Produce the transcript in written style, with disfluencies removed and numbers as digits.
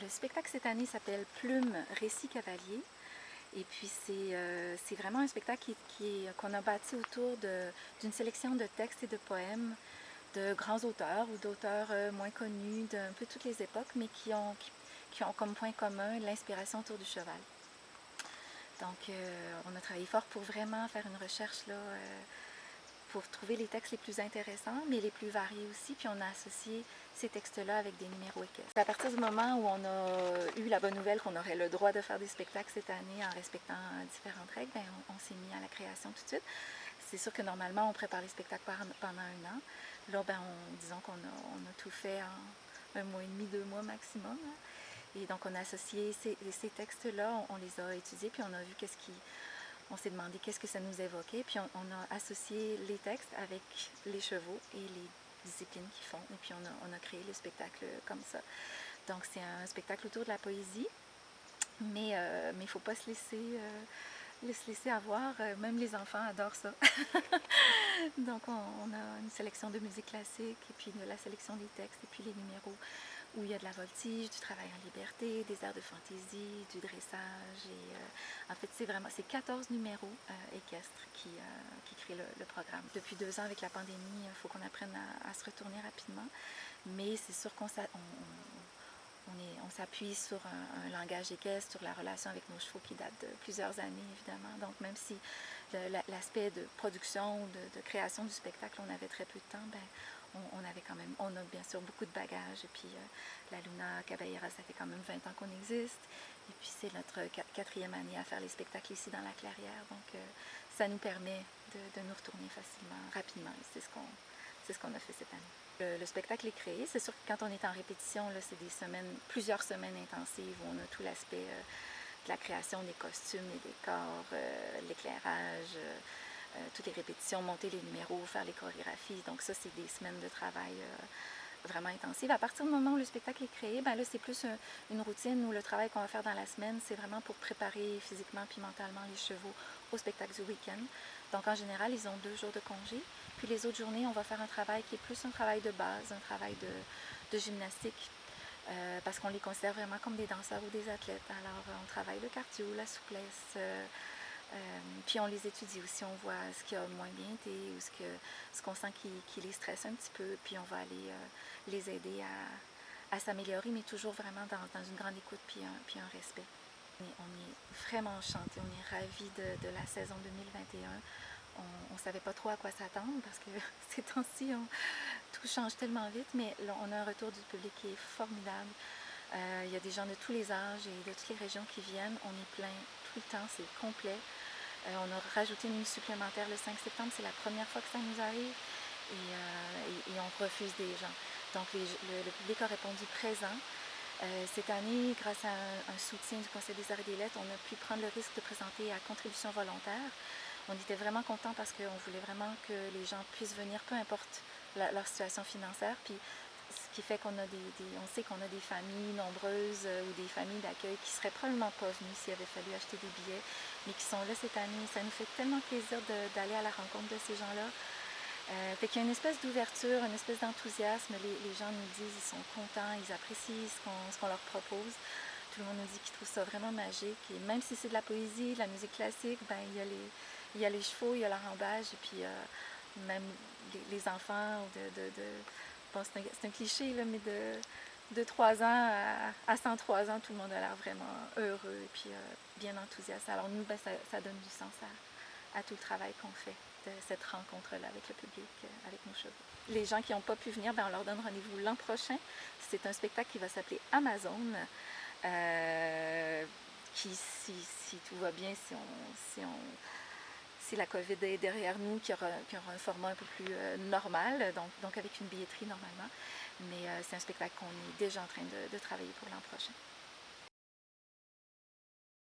Le spectacle cette année s'appelle Plume, récit cavalier. Et puis c'est vraiment un spectacle qu'on a bâti autour d'une sélection de textes et de poèmes de grands auteurs ou d'auteurs moins connus d'un peu toutes les époques, mais qui ont comme point commun l'inspiration autour du cheval. Donc on a travaillé fort pour vraiment faire une recherche là, pour trouver les textes les plus intéressants, mais les plus variés aussi, puis on a associé ces textes-là avec des numéros équestres. À partir du moment où on a eu la bonne nouvelle qu'on aurait le droit de faire des spectacles cette année en respectant différentes règles, bien, on s'est mis à la création tout de suite. C'est sûr que normalement, on prépare les spectacles pendant un an. Là, ben, disons qu'on a tout fait en 1 mois et demi, 2 mois maximum. Et donc, on a associé ces textes-là, on les a étudiés, puis on a vu on s'est demandé qu'est-ce que ça nous évoquait, puis on a associé les textes avec les chevaux et les disciplines qu'ils font, et puis on a créé le spectacle comme ça. Donc c'est un spectacle autour de la poésie, mais il ne faut pas se laisser avoir, même les enfants adorent ça. Donc on a une sélection de musique classique, et puis de la sélection des textes, et puis les numéros où il y a de la voltige, du travail en liberté, des airs de fantaisie, du dressage. Et en fait, c'est 14 numéros équestres qui créent le programme. Depuis 2 ans, avec la pandémie, il faut qu'on apprenne à se retourner rapidement. Mais c'est sûr qu'on s'appuie sur un langage équestre, sur la relation avec nos chevaux qui date de plusieurs années, évidemment. Donc, même si l'aspect de production ou de création du spectacle, on avait très peu de temps, ben, on a bien sûr beaucoup de bagages. Et puis, la Luna Caballera, ça fait quand même 20 ans qu'on existe. Et puis, c'est notre 4e année à faire les spectacles ici dans la Clairière. Donc, ça nous permet de nous retourner facilement, rapidement. Et c'est ce qu'on a fait cette année. Le spectacle est créé. C'est sûr que quand on est en répétition, là, c'est plusieurs semaines intensives où on a tout l'aspect de la création des costumes, des décors, l'éclairage, toutes les répétitions, monter les numéros, faire les chorégraphies. Donc ça, c'est des semaines de travail vraiment intensives. À partir du moment où le spectacle est créé, ben là, c'est plus une routine où le travail qu'on va faire dans la semaine, c'est vraiment pour préparer physiquement puis mentalement les chevaux au spectacle du week-end. Donc en général, ils ont 2 jours de congé. Puis les autres journées, on va faire un travail qui est plus un travail de base, un travail de gymnastique. Parce qu'on les considère vraiment comme des danseurs ou des athlètes. Alors, on travaille le cardio, la souplesse, puis on les étudie aussi, on voit ce qui a moins bien été ou ce qu'on sent qui les stresse un petit peu, puis on va aller les aider à s'améliorer, mais toujours vraiment dans une grande écoute puis un respect. On est vraiment enchantés, on est ravis de la saison 2021. On ne savait pas trop à quoi s'attendre parce que ces temps-ci, tout change tellement vite, mais là, on a un retour du public qui est formidable. Il y a des gens de tous les âges et de toutes les régions qui viennent. On est plein tout le temps, c'est complet. On a rajouté une nuit supplémentaire le 5 septembre, c'est la première fois que ça nous arrive et on refuse des gens. Donc le public a répondu présent. Cette année, grâce à un soutien du Conseil des arts et des lettres, on a pu prendre le risque de présenter à contribution volontaire. On était vraiment contents parce qu'on voulait vraiment que les gens puissent venir, peu importe leur situation financière. Puis ce qui fait qu'on a on sait qu'on a des familles nombreuses ou des familles d'accueil qui ne seraient probablement pas venues s'il avait fallu acheter des billets, mais qui sont là cette année. Ça nous fait tellement plaisir d'aller à la rencontre de ces gens-là. Fait qu'il y a une espèce d'ouverture, une espèce d'enthousiasme. Les gens nous disent qu'ils sont contents, ils apprécient ce qu'on leur propose. Tout le monde nous dit qu'ils trouvent ça vraiment magique. Et même si c'est de la poésie, de la musique classique, ben, il y a les chevaux, il y a l'enrobage, et puis même les enfants, bon, c'est un cliché, là, mais de 3 ans à 103 ans, tout le monde a l'air vraiment heureux et puis bien enthousiaste. Alors nous, ben, ça donne du sens à tout le travail qu'on fait de cette rencontre-là avec le public, avec nos chevaux. Les gens qui n'ont pas pu venir, ben, on leur donne rendez-vous l'an prochain. C'est un spectacle qui va s'appeler Amazon, qui, si tout va bien, si la COVID est derrière nous, qui aura un format un peu plus normal, donc avec une billetterie normalement. Mais c'est un spectacle qu'on est déjà en train de travailler pour l'an prochain.